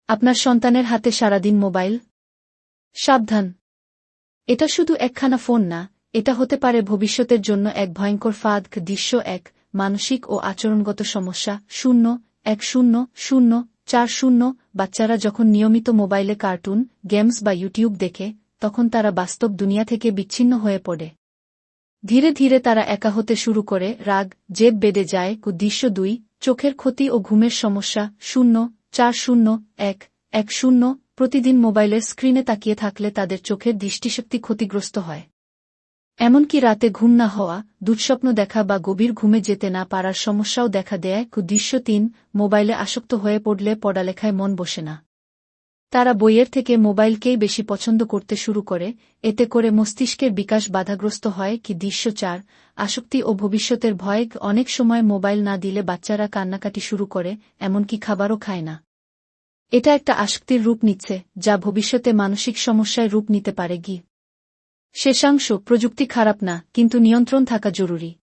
আপনার সন্তানের হাতে সারাদিন মোবাইল? সাবধান, এটা শুধু একখানা ফোন না, এটা হতে পারে ভবিষ্যতের জন্য এক ভয়ঙ্কর ফাঁদ। দৃশ্য ১, মানসিক ও আচরণগত সমস্যা। 0-100-0-40। বাচ্চারা যখন নিয়মিত মোবাইলে কার্টুন, গেমস বা ইউটিউব দেখে, তখন তারা বাস্তব দুনিয়া থেকে বিচ্ছিন্ন হয়ে পড়ে। ধীরে ধীরে তারা একা হতে শুরু করে, রাগ, জেদ বেড়ে যায়। দৃশ্য ২, চোখের ক্ষতি ও ঘুমের সমস্যা। 0-40-1-10। প্রতিদিন মোবাইলের স্ক্রিনে তাকিয়ে থাকলে তাদের চোখের দৃষ্টিশক্তি ক্ষতিগ্রস্ত হয়। এমনকি রাতে ঘুম না হওয়া, দুঃস্বপ্ন দেখা বা গভীর ঘুমে যেতে না পারার সমস্যাও দেখা দেয়। দৃশ্য ৩, মোবাইলে আসক্ত হয়ে পড়লে পড়ালেখায় মন বসে না। তারা বইয়ের থেকে মোবাইলকেই বেশি পছন্দ করতে শুরু করে, এতে করে মস্তিষ্কের বিকাশ বাধাগ্রস্ত হয়। দৃশ্য ৪, আসক্তি ও ভবিষ্যতের ভয়। অনেক সময় মোবাইল না দিলে বাচ্চারা কান্নাকাটি শুরু করে, এমনকি খাবারও খায় না। এটা একটা আসক্তির রূপ নিচ্ছে, যা ভবিষ্যতে মানসিক সমস্যায় রূপ নিতে পারে। শেষাংশ, প্রযুক্তি খারাপ না, কিন্তু নিয়ন্ত্রণ থাকা জরুরি।